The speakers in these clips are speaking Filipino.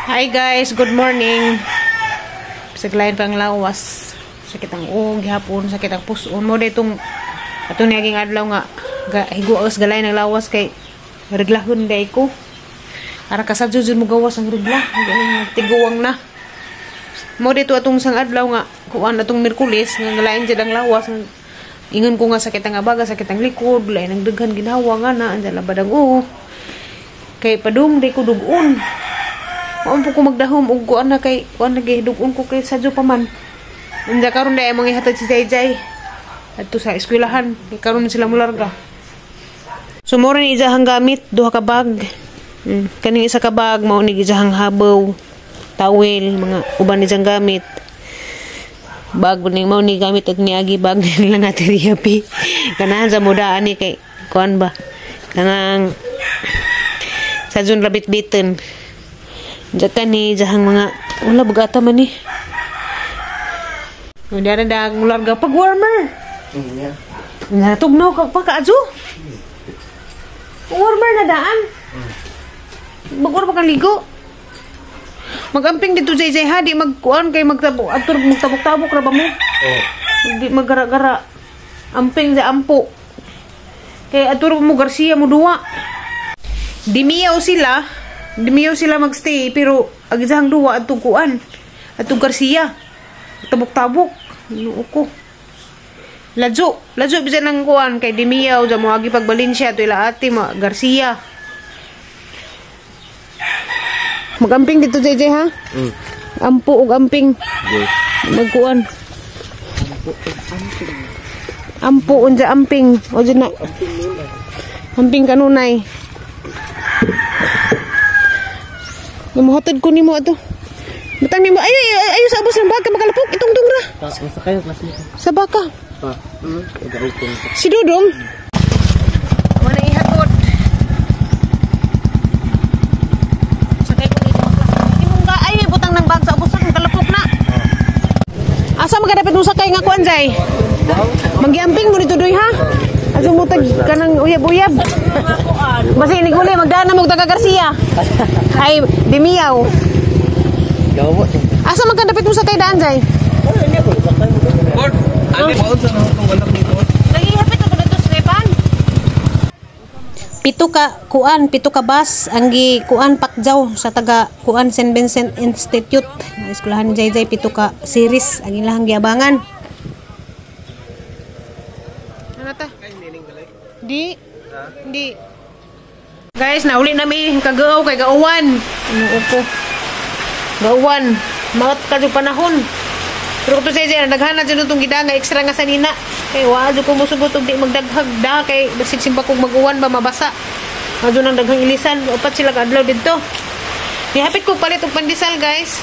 Hi guys, good morning. Saglayan pang lawas. Sakit ang gihapon, sakit ang puson mo ditong atong naging adlaw nga higuos galay ng lawas kay reglahon day ko. Ara kasadyo jud mo gawas ang regla, tiguwang na. Mo dito atong sang adlaw nga kuan atong Miyerkules nga galain jud ang lawas. Ingon ko nga sakit ang abaga, sakit ang likod, lain ang daghan ginawa nga na andiyan labadang kay padung day ko dugon. Maumpo ko magdahom ug kuan na kay kuan nagidugon ko kay sadyo pa man. Anja karon day among ihatod si Jayjay adto sa eskwelahan, karon sila mularga. So mo rin izahang gamit duha ka bag. Kaning isa ka bag mao ni izahang habaw, towel, mga uban ni jang gamit. Bag ni mao ni gamit og niagi bag lang natin riyapi. Ganahan sa mudaan ni kay kuan ba. Kanang sadyon rabit-biten. Jaka ni jahang mga wala bagata man ni. Udah ada ngularga pag warmer. Iya. Nya tugnaw ka pa kaadso. Warmer na daan. Bagor pa kang ligo. Magamping dito Jay ha di magkuan kay magtabok atur magtabok-tabok ra ba mo? Oh. Di magara-gara. Amping sa ampo. Kay atur mo Garcia mo duwa. Dimiyaw sila magstay pero agizahang duwa atong kuan atong Garcia tabok-tabok nuko lajo bisan ng kuan kay dimiyaw sa mo agi pag Valencia to ila ate mo Garcia magamping dito JJ ha ampo ug amping yes. Magkuan ampo unja amping o na amping kanunay. Mahatod ko nimo ato. Butang nimo ayo sa abos ng baka makalapok itong dungra. Sa kayo class nito. Sa baka. Si Dudong. Wala ihatod. Sakay ko dito class. Imong ka ayo butang ng bag sa abos ng kalapok na. Asa magadapit mo sakay nga kuan jay? Magyamping mo dito doy ha. Aso mo tag kanang uyab-uyab. Basta iniguli magdaan na mo taga Garcia. Ay dimiyaw. Gawot. Asa magkadapit mo sa kay daan jay? Oh, ini ko sakay mo. Bord, ani mo sa nang anak nito. Lagi hapit ako dito sa Repan. Pito ka bus ang gi kuan Pakjaw sa taga kuan St. Vincent Institute. Eskwelahan ni Jay pito ka series ang ilang giabangan. Ano ta? Di. Guys, nauli nami kagaw kay gauwan. Upo. Gauwan. Maot ka jud panahon. Pero to say naghanap jud tong gidanga extra nga sanina. Kay wa jud ko mosugot og di magdaghag da kay basig simpa kog maguwan ba mabasa. Adto nang daghang ilisan, upat sila ka adlaw didto. Nihapit ko palit og pandesal, guys.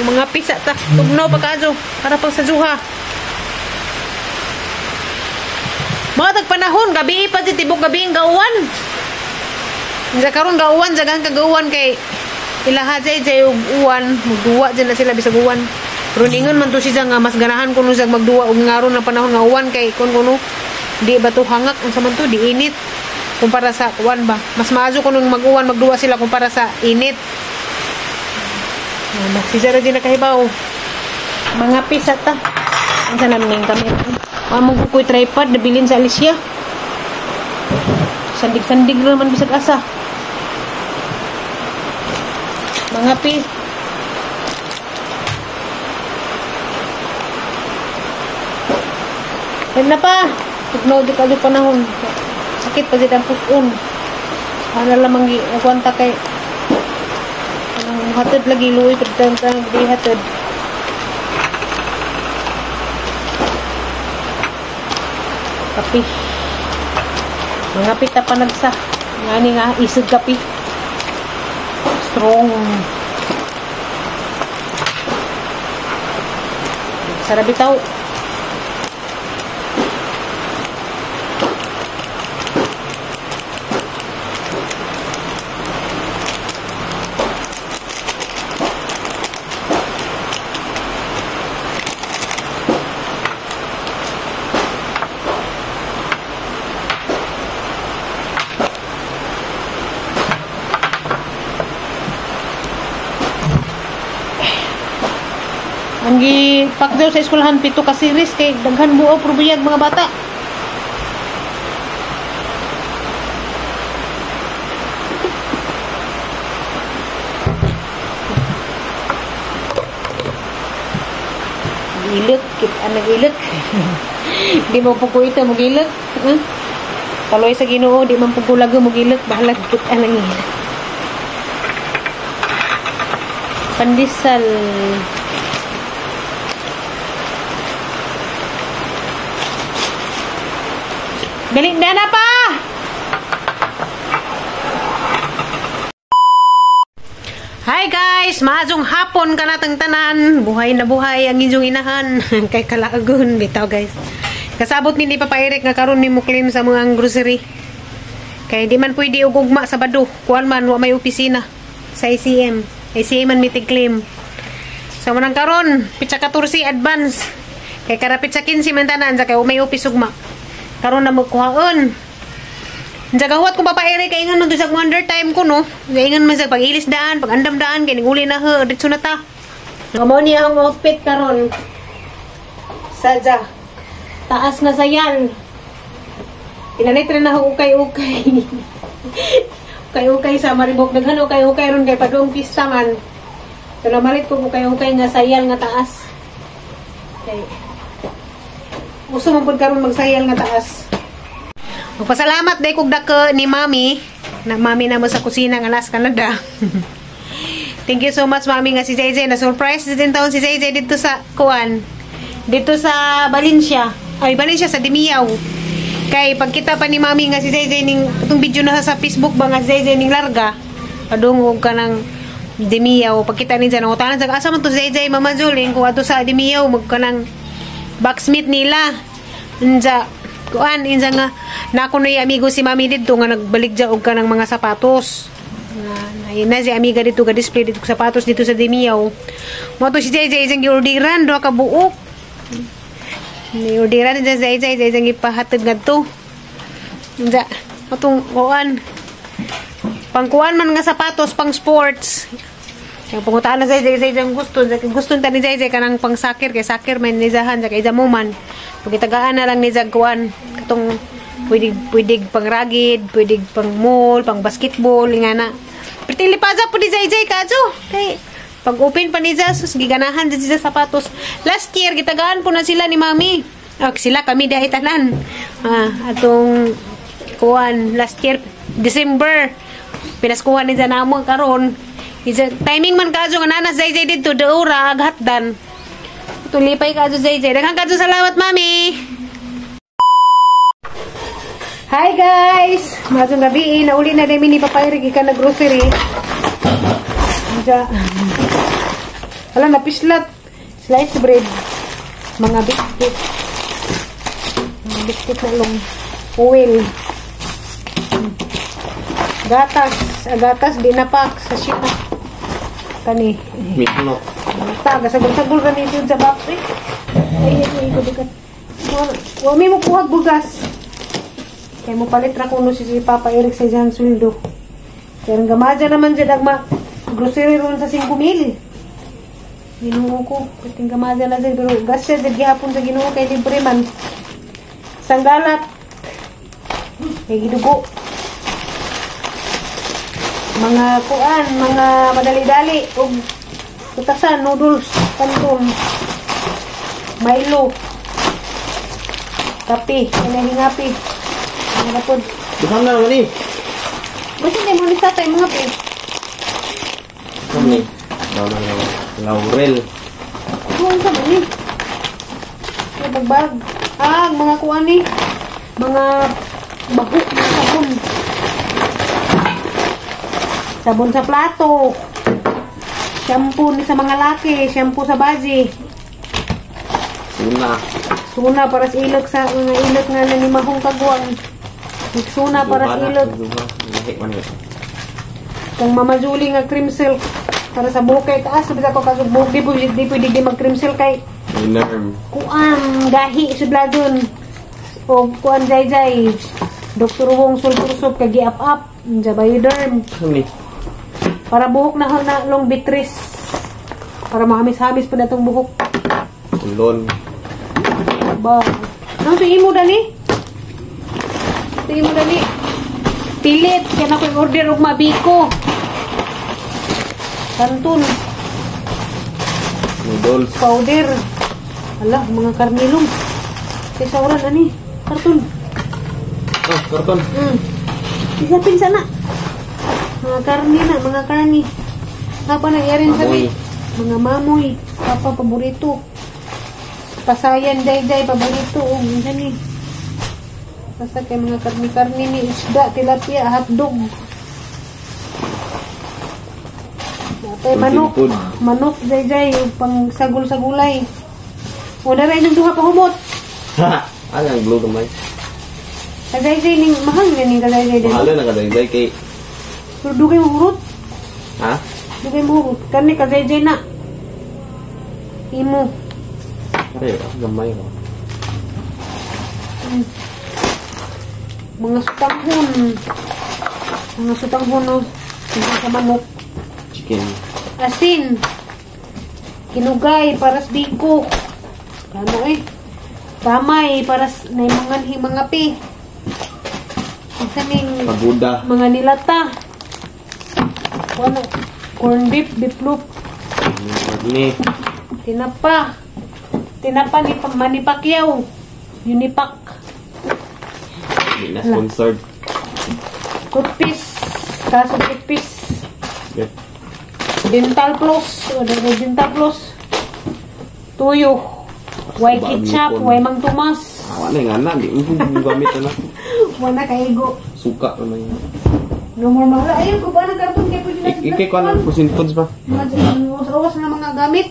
Mga pisa ta. Tugnaw pa kadto para pang sa juha. Mga tagpanahon, gabi pa si tibok gabi ang gauwan. Sa karon gauwan, jagan kagauwan kay ilaha jay uwan, magduwa dyan na sila bisag uwan. Pero ningon man to siya nga mas ganahan kuno siya magduwa og ngaron na panahon nga uwan kay kuno di ba to hangak ang saman to di init kumpara sa uwan ba. Mas maayo kuno mag-uwan magduwa sila kumpara sa init. Si Sarah din nakahibaw. Mga pisa ta. Ang namin kami. Among kukoy tripod nabilin sa Alicia. Sandig-sandig naman bisag asa. Mga pis. Ayun na pa. Tugnaw di ka panahon. Sakit pa dito ang puson. Ano lamang ikwanta kay hatod lagi luwi pero di hatod. Kapi. Mga pita pa nagsa. Nga nga isig kapi. Strong. Sarap bitaw. gi-pack daw sa eskwelahan 7 ka series kay daghan buo probiyag mga bata. Ilot, nag-ilot. Di mo po ko ito, mag-ilot. Taloy sa Ginoo, di man po ko lago mag-ilot. Bahala, kita lang ilot. Pandesal. Galing na pa! Hi guys! Maadong hapon ka natang tanan. Buhay na buhay ang inyong inahan. Kay kalaagon. Bitaw guys. Kasabot ni Papa Eric nga karon ni mo claim sa mga grocery. Kay di man pwede ugugma sa bado. Kuan man wa may opisina sa ICM. ICM man mitig claim. So manang karon pitsa 14 advance. Kay karapit sa 15 man tanan sa kay may opis ugma. Karon na magkuhaon. Jagawat ko Papa Eric kay ingon man sa wonder time ko no. Ingon man sa pag-ilis daan, pag-andam daan kay uli na he ditso na ta. Amo ni ang outfit karon. Sadya. Taas na sayal. Pinalit rin na ukay-ukay. Ukay-ukay sa Maribok daghan ukay-ukay ron kay padung pista man. So namalit ko ukay-ukay nga sayal nga taas. Okay. Gusto man pud karon magsayal nga taas. Magpasalamat day kog dako ni Mami. Na Mami na mo sa kusina nga nas Canada. Thank you so much Mami nga si JJ na surprise din taon si JJ dito sa kuan. Dito sa Valencia. Ay Valencia sa Dimiao. Kay pagkita pa ni Mami nga si JJ ning itong video na sa Facebook ba nga si JJ ning larga. Padungog ka ng Dimiao. Pagkita ni dyan ang utanan sa asa man to si JJ Mama Juling kung ato sa Dimiao magka ng backsmith nila. Nja kuan insa nga nako na amigo si Mami dito nga nagbalik ja og kanang mga sapatos. Na si amiga dito ga display dito sapatos dito sa Dimiao. Mo to si JJ isang giordiran do ka buok. Ni ordiran ni JJ isang ipahatid ngadto. Insa atong kuan pangkuan man nga sapatos pang sports. Yung pangutaan na JJ ang gusto ta ni JJ kanang pang sakir kay sakir man nizahan sa kay jamuman. Pagitagaan na lang ni Jagkuan katong pwede pang ragid, pwede pang mall, pang basketball nga na. Pertili pa sa pud JJ kadto. Kay pag open pa ni Jesus giganahan din sa sapatos. Last year gitagaan po na sila ni Mami. Sila kami dahil tanan. Atong kuan last year December pinaskuhan ni namo karon. Timing man kadto nga nanas JJ dito deura aghatdan. Tulipay kadto JJ. Daghang kadto salamat Mami. Hi guys! Magandang gabi. Nauli na namin ni Papa Eric ika na grocery. Wala na pislat. Sliced bread. Mga biscuit. Mga biscuit na long. Oil. Gatas. Gatas di napak sa ship. Kani. Mitlok. Taga sagol-sagol kani dito sa box eh. Ay ko dikat. Wa mi mo kuha bugas. Kay mo palit ra kuno si Papa Eric sa iyang sweldo. Kaya gamaja naman siya dagma grocery ron sa 5,000. Ginuo ko, kating gamaja na siya pero gas siya gihapon sa Ginoo kay libre man. Sanggalat. Kay gidugo. Mga kuan, mga madali-dali og putasan, noodles, kanton, Milo, kape, hingapi. Ano na po? Duhang na naman eh. Basta hindi mo nisatay mga pe. Kami. Laurel. Kuhan sa ba eh? May bagbag. Mga kuhan eh. Mga bahok na sabon. Sabon sa plato. Shampoo ni sa mga laki. Shampoo sa baji. Suna para sa ilog sa mga ilog nga nanimahong kagwang. Suna para sa ilog. Kung Mama Julie nga cream silk para sa bukay taas bisa ko kasubog di pwede di mag cream silk kay kuan gahi sudla dun o kuan jay Dr. Wong sulpursup kay giap-up sa Bioderm para buhok na long bitris para mahamis-hamis pa natong buhok Ulon. Ba. Ano tingin mo dani? Tingin mo dani? Pilit. Kaya na ko order og mabiko. Kanton. Noodles. Powder. Ala, mga karnilong. Kaya sauran ani. Karton. Oh, karton. Isapin sana. Mga karni na, mga karni. Apa nangyarin sabi? Mga mamoy. Papa paborito. Pasayan, day-day, paborito. Minsan ni. Basta kay mga karni-karni ni isda, tilapia, hotdog. Dapay manok. Manok, day-day. Pang sagol-sagulay. O na rin ng duha pa humot. Ha! Ano ang glue kamay? Kaday-day ning mahal nga ning kaday-day. Mahal na kaday-day kay... Pero dugay mo hurot. Ha? Dugay mo hurot. Kani kaday-day na. Imo. Ay, gamay ko. Mga sutanghon. Mga sutanghon no. Hindi sa manok. Chicken. Asin. Kinugay paras biko. Ano eh. Tamay paras na mga pi. Kaning Paguda. mga nilata. Ano? Corn beef, beef loaf. Ni. Tinapa. Tinapa ni Manny Pacquiao. Unipack. Hindi na sponsored. Toothpaste. Kaso toothpaste. Yeah. Dental Plus. Order mo Dental Plus. Tuyo. Way ketchup. Way Mang Tomas. Wala nga na. Di mo gamit na. Wala kaigo. Suka naman yun. No more mahal. Ayun ko ba ng karton kaya pwede natin. Ikay ko na pusin foods ba? Awas na mga gamit.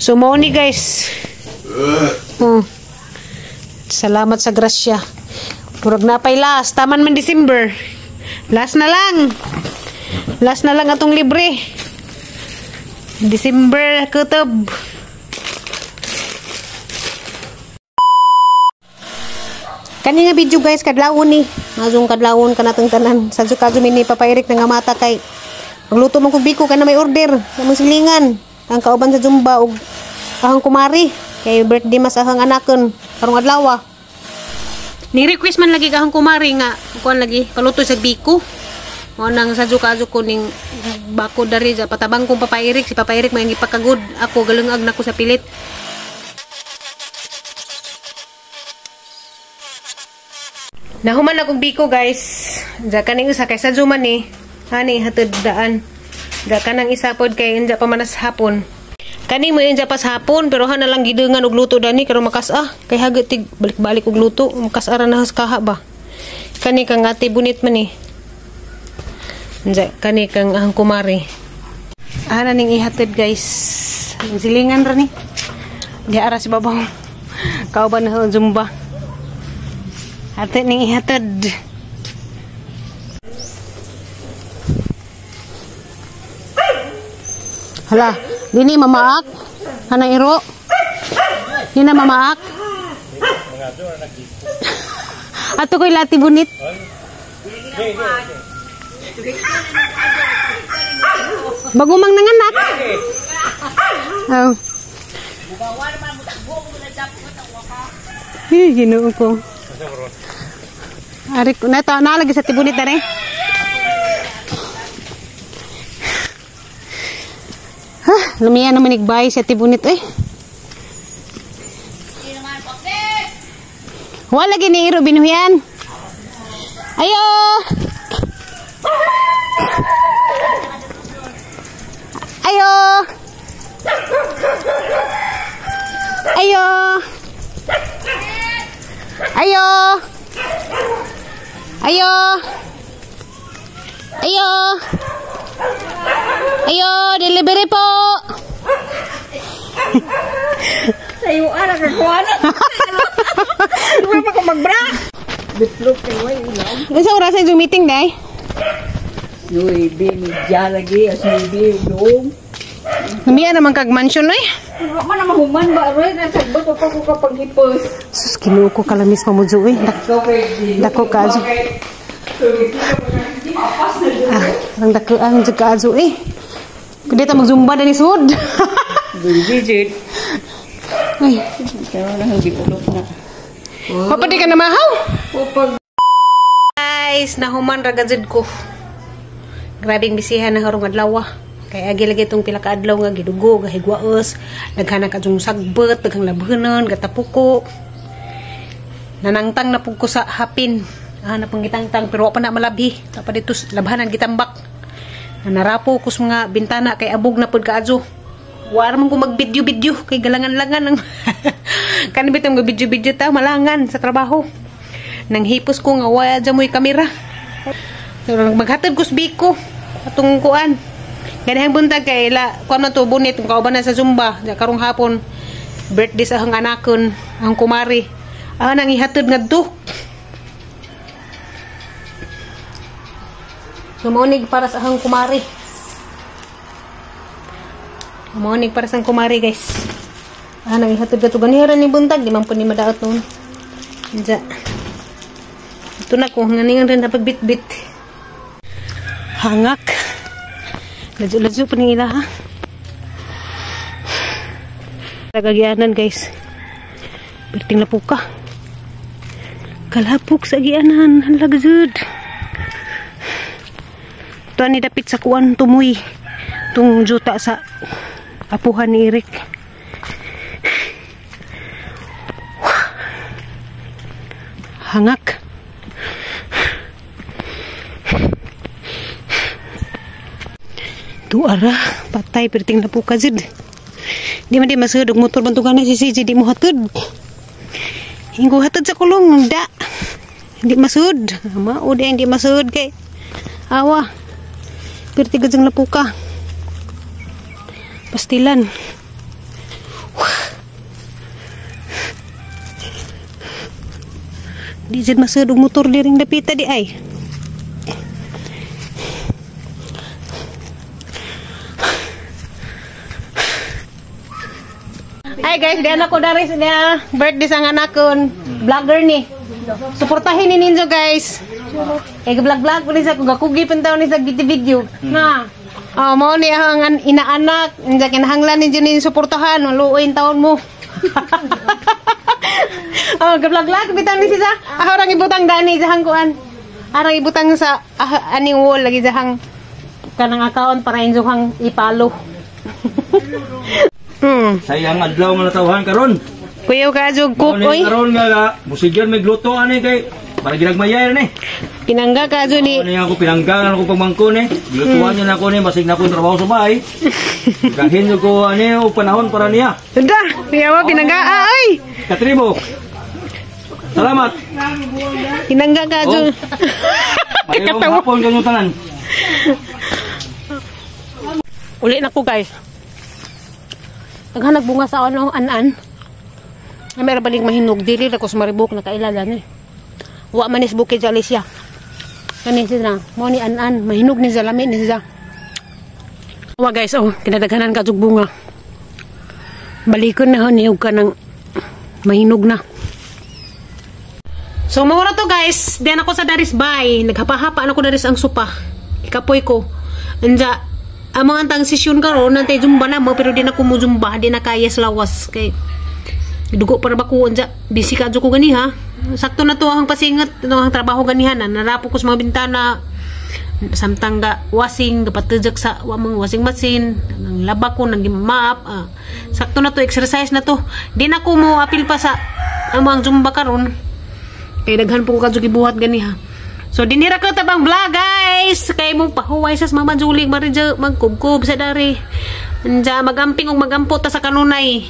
So mo ni guys. Salamat sa grasya. Purag napay last. Taman man December. Last na lang. Last na lang atong libre. December kutob. Kani nga video guys kadlawon ni. Mazong kadlawon kanatong tanan. Sadyo mini papairik nga mata kay magluto man kog biko kana may order. Namang silingan. Ang kauban sa Zumba og ahang kumari kay birthday mas ahang anakon karong adlaw. Ni request man lagi ahang kumari nga kuan lagi paluto sa biko. Mo nang sadyo ko ning bako dari sa patabang kong papairik si papairik may gipakagud ako galungag nako sa pilit. Nahuman akong biko guys. Diya kaning usa kay sa Zuman ni. Hani hatod daan. Diya kanang isa pod kay inja pa manas hapon. Kani mo inja pas hapon pero hana lang gidengan og luto dani karon makas-ah kay hagot tig balik-balik og luto makas-ara na kaha ba. Kani kang ate bunit man ni. Diya kani kang ahang kumari. Ana ning ihatod guys. Ang silingan ra ni. Di ara si babaw. Kauban na Zumba. Ate ning ihatod. Hala, dini mamaak. Kanang iro. Dini na mamaak. Ato ko'y lati bunit. Bagumang nanganak. Oh. Ginoo ko. Ari ko na to na lagi sa tibunit dere. Ha, lumiya naman igbay sa tibunit eh. Wala lagi ni iro binuhian. Ayo. Ayo. Ayo. Ayo. Ayo. Ayo. Ayo, delivery po. Sayo ara ka kuana. Ano pa ko magbra? Bitlog kay way ulam. Isa oras yung meeting day. Yoy, bini dia lagi as ni dong. Namiya naman kag mansion eh. Man na mahuman ba roy na sagbot pa ko kapag hipos. Sus kinuo ko kalamis mamudyo eh. Dako ka ajo. Ang dako ang juga ajo eh. Pwede ta mag-zumba na ni Sud. Bigit. Ay, Kaya lang hindi ulok na. mapadi ka na mahaw. Upag. Guys, nahuman ragazid ko. Grabing bisihan na harong adlaw. Kaya agi-lagi itong pila ka adlaw nga gidugo, gahigwaos, daghana ka yung sagbet, daghang labhanan, gatapuko. Nanangtang na pug ko sa hapin. Na panggitangtang pero wa pa na malabhi. Tapa dito labhanan gitambak. Nanarapo ko sa mga bintana kay abog na pud kaadyo. Wa man ko mag-video-video kay galangan-langan ng kanibit ang video-video ta malangan sa trabaho. Nang hipos ko nga wala dyan mo'y kamera. So, maghatid ko sa biko. Atong kuan. Ganihang buntag kay kuan man to bunit. Kauban na sa Zumba. Karong hapon. Birthday sa hang anakon. Ang kumari. Nang ihatid nga do. Sumunig para sa hang kumari. Sumunig para sa hang kumari guys. Nang ihatid nga to. Ganiharan ni buntag. Di man po ni madaot noon. Diyan. Ito na ko, nganingan rin na pagbit-bit. Hangak. Ladyo-ladyo pa nila ha. Nagagyanan guys. Berting na po ka. Kalapok sa agyanan. Halagzud. Ito ni dapit sa kuwan tumuy. Itong juta sa apuhan ni Eric. Hangak. Tuara, patay perting na po kazid. Di man di masud og motor bantugan na si CJ di mo hatod. Hingo hatod sa kulong da. Di masud. Mao di ang di masud kay awa. Perti gajeng na po ka. Pastilan. Di jud masud og motor diring dapita di ay. Hi guys, diyan ako dari sa birthday sang anakon. Vlogger ni. Suportahin ni ninyo guys. Vlog-vlog po ni sa kugi pentaw ni sa video. Na. Oh, mo ni ang inaanak, inja kinahanglan ninyo ni suportahan, luoy taon mo. Oh, vlog-vlog bitaw ni siya. Arang ibutang gani sa hangkuan. Arang ibutang sa aning wall lagi sa hang kanang account para inyo hang ipalo. Sayang adlaw nga natawhan karon. Kuya ka jug cook oy. Karon nga musigyan may gluto ani kay para ginagmayay ni. Pinangga ka jud ni. Ani ako pinanggangan ako pagmangko ni. Glutuan niya nako ni basig na ko trabaho sa bahay. Kahin ko ani o panahon para niya. Sudah, piyawa pinangga ay. Katribo. Salamat. Pinangga ka jud. Mayong hapon kanyo tanan. Uli na ko guys. Naghanag bunga sa ano anan. Ay meron balik mahinog dili ra ko sa maribok na kailalan ni. Wa man is bukid sa Alicia. Kani sila mo ni anan mahinog ni salami ni siya. Wa guys oh kinadaghanan ka jug bunga. Balikon na niog ka ng mahinog na. So mao ra to guys, diyan ako sa Daris Bay, naghapa-hapa na ko Daris ang supa. Ikapoy ko. Anja amang antang sesyon karon nantay Zumba na mo pero di na ko mo Zumba, di na kaya sa lawas kay dugo para ba ko anja busy ka ko gani ha. Sakto na to ang pasingat no ang trabaho ganihan na narapo ko sa mga bintana samtang ga washing gapatujak sa wamang washing machine nang laba ko nang map sakto na to exercise na to di na ko mo apil pa sa amang Zumba karon kay daghan po ko kadto gibuhat gani ha. So dinira ko tabang vlog guys. Kay mo pahuway sa Mama Julie Marija magkubkub sa dari. Anja magamping og magampo ta sa kanunay.